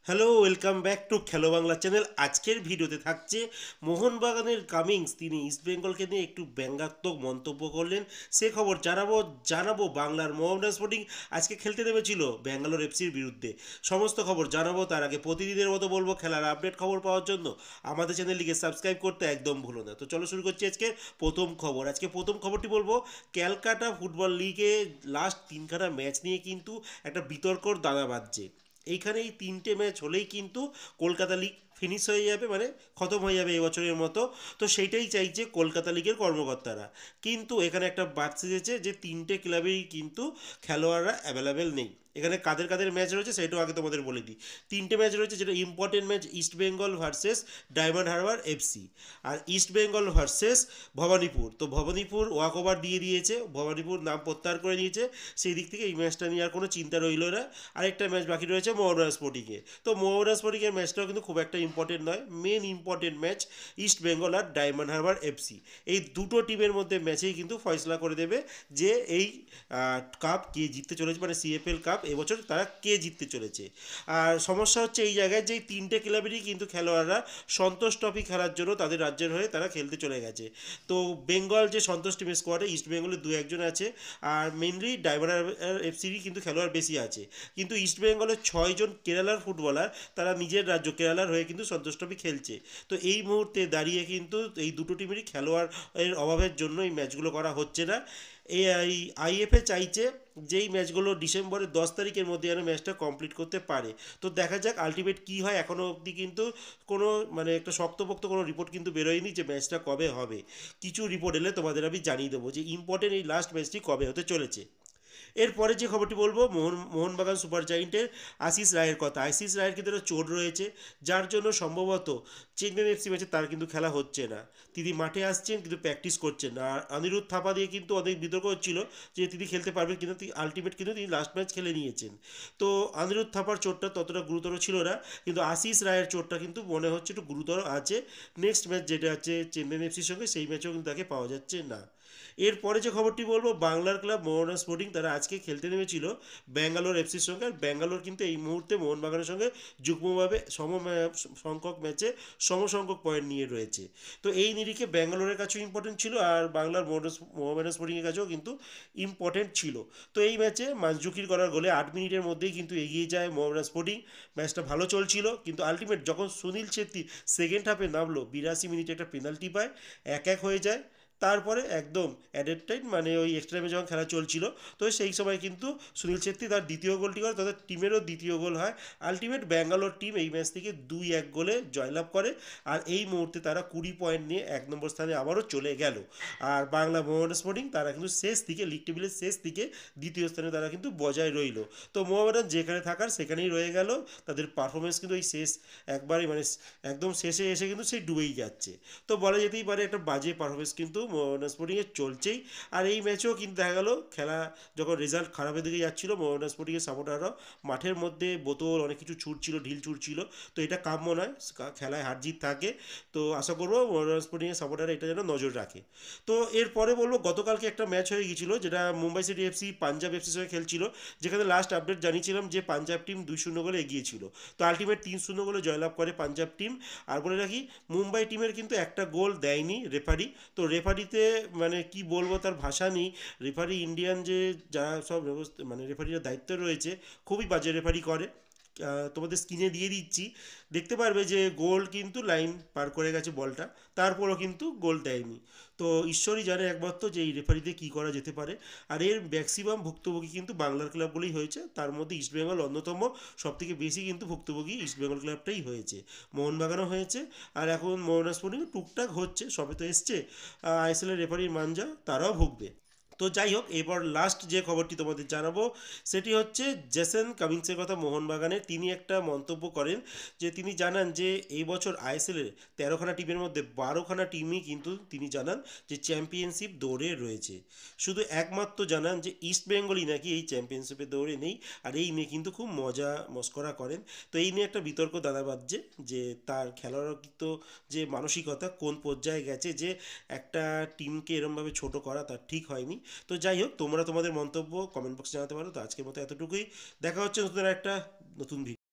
Hello, welcome back to খেলো Bangla channel. আজকের ভিডিওতে থাকছে মোহনবাগানের কামিংস, তিনি ইস্টবেঙ্গলকে নিয়ে একটু ব্যঙ্গাত্মক মন্তব্য করলেন। সে খবর জানাবো বাংলার মোহামেডান স্পোর্টিং আজকে খেলতে নেমেছিল ব্যাঙ্গালোর এফসির বিরুদ্ধে। সমস্ত খবর জানাবো, তার আগে প্রতিদিনের মতো বলবো খেলার আপডেট খবর পাওয়ার জন্য আমাদের চ্যানেলটিকে সাবস্ক্রাইব করতে একদম ভুলো না। তো চলো শুরু করছি আজকে প্রথম খবর। আজকে প্রথম খবরটি বলবো, ক্যালকাটা ফুটবল লিগে লাস্ট তিনখানা ম্যাচ নিয়ে কিন্তু একটা বিতর্কর দানা বাজছে। এইখানে এই তিনটে ম্যাচ হলেই কিন্তু কলকাতা লিগ ফিনিশ হয়ে যাবে, মানে খতম হয়ে যাবে এবছরের মতো। তো সেইটাই চাইছে কলকাতা লিগের কর্মকর্তারা। কিন্তু এখানে একটা বাদ সেজেছে যে তিনটে ক্লাবেই কিন্তু খেলোয়াড়রা অ্যাভেলেবেল নেই। এখানে কাদের কাদের ম্যাচ রয়েছে সেটাও আগে তোমাদের বলে দিই। তিনটে ম্যাচ রয়েছে, যেটা important match East Bengal versus Diamond Harbour FC, আর ইস্ট বেঙ্গল ভার্সেস ভবানীপুর। তো ভবানীপুর ওয়াক ওভার দিয়ে দিয়েছে, ভবানীপুর নাম প্রত্যাহার করে নিয়েছে। সেই দিক থেকে এই ম্যাচটা নিয়ে আর কোনো চিন্তা রইল না। আরেকটা ম্যাচ বাকি রয়েছে মোহনবাগান স্পোর্টিংয়ে। তো মোহনবাগান স্পোর্টিংয়ের ম্যাচটাও কিন্তু খুব একটা ইম্পর্টেন্ট নয়। Main important match East Bengal আর ডায়মন্ড হারবার এফসি। এই দুটো টিমের মধ্যে ম্যাচেই কিন্তু ফয়সলা করে দেবে যে এই কাপ কে জিততে চলেছে, মানে সিএফএল কাপ এবছর তারা কে জিততে চলেছে। আর সমস্যা হচ্ছে এই জায়গায় যে এই তিনটে ক্লাবেরই কিন্তু খেলোয়াড়রা সন্তোষ ট্রফি খেলার জন্য তাদের রাজ্যের হয়ে তারা খেলতে চলে গেছে। তো বেঙ্গল যে সন্তোষ টিমের স্কোয়াডে ইস্ট বেঙ্গলের দু একজন আছে, আর মেনলি ডায়মন্ড হারবার এফসিরই কিন্তু খেলোয়াড় বেশি আছে। কিন্তু ইস্ট বেঙ্গলের ছয়জন কেরালার ফুটবলার তারা নিজের রাজ্য কেরালার হয়ে কিন্তু সন্তোষ ট্রফি খেলছে। তো এই মুহূর্তে দাঁড়িয়ে কিন্তু এই দুটো টিমেরই খেলোয়াড়ের অভাবের জন্য এই ম্যাচগুলো করা হচ্ছে না। এই আইএফএ চাইছে যে এই ম্যাচগুলো ডিসেম্বরের 10 তারিখের মধ্যে যেন ম্যাচটা কমপ্লিট করতে পারে। তো দেখা যাক আলটিমেট কী হয়। এখনও অবধি কিন্তু কোনো মানে একটা শক্তপোক্ত কোনো রিপোর্ট কিন্তু বেরোয়নি যে ম্যাচটা কবে হবে। কিছু রিপোর্ট এলে তোমাদের আমি জানিয়ে দেবো যে ইম্পর্টেন্ট এই লাস্ট ম্যাচটি কবে হতে চলেছে। এরপরে যে খবরটি বলবো, মোহনবাগান সুপার জায়েন্টের আশিস রায়ের কথা। আশিস রায়ের কিন্তু একটা চোট রয়েছে, যার জন্য সম্ভবত চেন্নাই এফসি ম্যাচে তার কিন্তু খেলা হচ্ছে না। তিনি মাঠে আসছেন কিন্তু প্র্যাকটিস করছেন না। আর অনিরুদ্ধ থাপা দিয়ে কিন্তু অনেক বিতর্ক হচ্ছিল যে তিনি খেলতে পারবেন, কিন্তু আলটিমেট কিন্তু তিনি লাস্ট ম্যাচ খেলে নিয়েছেন। তো অনিরুদ্ধ থাপার চোটটা ততটা গুরুতর ছিল না, কিন্তু আশিস রায়ের চোটটা কিন্তু মনে হচ্ছে একটু গুরুতর আছে। নেক্সট ম্যাচ যেটা আছে চেন্নাই এফসির সঙ্গে, সেই ম্যাচেও কিন্তু তাকে পাওয়া যাচ্ছে না। এরপরে যে খবরটি বলবো, বাংলার ক্লাব মোহনবাগান স্পোর্টিং তারা আজকে খেলতে নেমেছিল ব্যাঙ্গালোর এফসির সঙ্গে। আর ব্যাঙ্গালোর কিন্তু এই মুহূর্তে মোহনবাগানের সঙ্গে যুগ্মভাবে সংখ্যক ম্যাচে সমসংখ্যক পয়েন্ট নিয়ে রয়েছে। তো এই নিরিখে ব্যাঙ্গালোরের কাছেও ইম্পর্টেন্ট ছিল, আর বাংলার মোহামেডান স্পোর্টিংয়ের কাছেও কিন্তু ইম্পর্টেন্ট ছিল। তো এই ম্যাচে মানজুকির করার গোলে 8 মিনিটের মধ্যেই কিন্তু এগিয়ে যায় মোহামেডান স্পোর্টিং। ম্যাচটা ভালো চলছিল, কিন্তু আলটিমেট যখন সুনীল ছেত্রী সেকেন্ড হাফে নামলো, 82 মিনিটে একটা পেনাল্টি পায়, 1-1 হয়ে যায়। তারপরে একদম অ্যাডেড টাইম, মানে ওই এক্সট্রা টাইমে যখন খেলা চলছিল, তো সেই সময় কিন্তু সুনীল ছেত্রী তার দ্বিতীয় গোলটি করে, তাদের টিমেরও দ্বিতীয় গোল হয়। আলটিমেট ব্যাঙ্গালোর টিম এই ম্যাচ থেকে 2-1 গোলে জয়লাভ করে। আর এই মুহূর্তে তারা 20 পয়েন্ট নিয়ে 1 নম্বর স্থানে আবারও চলে গেল। আর বাংলা মোহামেডান স্পোর্টিং তারা কিন্তু শেষ দিকে, লিগ টেবিলের শেষ দিকে দ্বিতীয় স্থানে তারা কিন্তু বজায় রইল। তো মোহামেডান যেখানে থাকার সেখানেই রয়ে গেল। তাদের পারফরমেন্স কিন্তু এই শেষ একবারই, মানে একদম শেষে এসে কিন্তু সেই ডুবেই যাচ্ছে। তো বলা যেতেই পারে একটা বাজে পারফরমেন্স কিন্তু মোহনবাগান স্পোর্টিংয়ের চলছেই। আর এই ম্যাচেও কিন্তু দেখা গেল খেলা যখন রেজাল্ট খারাপের দিকে যাচ্ছিল, মোহনবাগান স্পোর্টিংয়ের সাপোর্টাররাও মাঠের মধ্যে বোতল অনেক কিছু ছুটছিল, ঢিল ছুটছিল। তো এটা কাম্য নয়, খেলায় হার জিত থাকে। তো আশা করবো মোহনবাগান স্পোর্টিংয়ের সাপোর্টাররা এটা যেন নজর রাখে। তো এরপরে বলবো, গতকালকে একটা ম্যাচ হয়ে গিয়েছিল যেটা মুম্বাই সিটি এফসি পাঞ্জাব এফসির সঙ্গে খেলছিল, যেখানে লাস্ট আপডেট জানিয়েছিলাম যে পাঞ্জাব টিম 2-0 গোলে এগিয়েছিল। তো আলটিমেট 3-0 গোলে জয়লাভ করে পাঞ্জাব টিম। আর বলে রাখি, মুম্বাই টিমের কিন্তু একটা গোল দেয়নি রেফারি। তো রেফারিতে মানে কি বলবো, তার ভাষা নেই। রেফারি ইন্ডিয়ান যে যারা সব ব্যবস্থা, মানে রেফারির দায়িত্ব রয়েছে, খুবই বাজে রেফারি করে। তোমাদের স্ক্রিনে দিয়ে দিচ্ছি, দেখতে পারবে যে গোল কিন্তু লাইন পার করে গেছে বলটা, তারপরও কিন্তু গোল দেয়নি। তো ঈশ্বরই জানে একমাত্র যে এই রেফারিতে কী করা যেতে পারে। আর এর ম্যাক্সিমাম ভুক্তভোগী কিন্তু বাংলার ক্লাবগুলোই হয়েছে, তার মধ্যে ইস্টবেঙ্গল অন্যতম। সবথেকে বেশি কিন্তু ভুক্তভোগী ইস্টবেঙ্গল ক্লাবটাই হয়েছে। মোহনবাগানও হয়েছে, আর এখন মোহনবাগান স্পোর্টিং টুকটাক হচ্ছে, সবে তো এসছে। আইএসএলের রেফারির মানজা তারাও ভুগবে। তো যাই হোক, এবার লাস্ট যে খবরটি তোমাদের জানাবো সেটি হচ্ছে জেসন কামিংসের কথা, মোহনবাগানের। তিনি একটা মন্তব্য করেন যে তিনি জানান যে এই বছর আইএসএলের 13খানা টিমের মধ্যে 12খানা টিমই কিন্তু তিনি জানান যে চ্যাম্পিয়নশিপ দৌড়ে রয়েছে। শুধু একমাত্র জানান যে ইস্ট বেঙ্গলই নাকি এই চ্যাম্পিয়নশিপের দৌড়ে নেই। আর এই নিয়ে কিন্তু খুব মজা মস্করা করেন। তো এই নিয়ে একটা বিতর্ক দানা বাজছে যে তার খেলোয়াড়কৃত যে মানসিকতা কোন পর্যায়ে গেছে, যে একটা টিমকে এরমভাবে ছোট করা তার ঠিক হয়নি। তো যাই হোক, তোমরা তোমাদের মন্তব্য কমেন্ট বক্সে জানাতে পারো। তো আজকের মতো এতটুকুই, দেখা হচ্ছে নতুন একটা নতুন ভিডিও।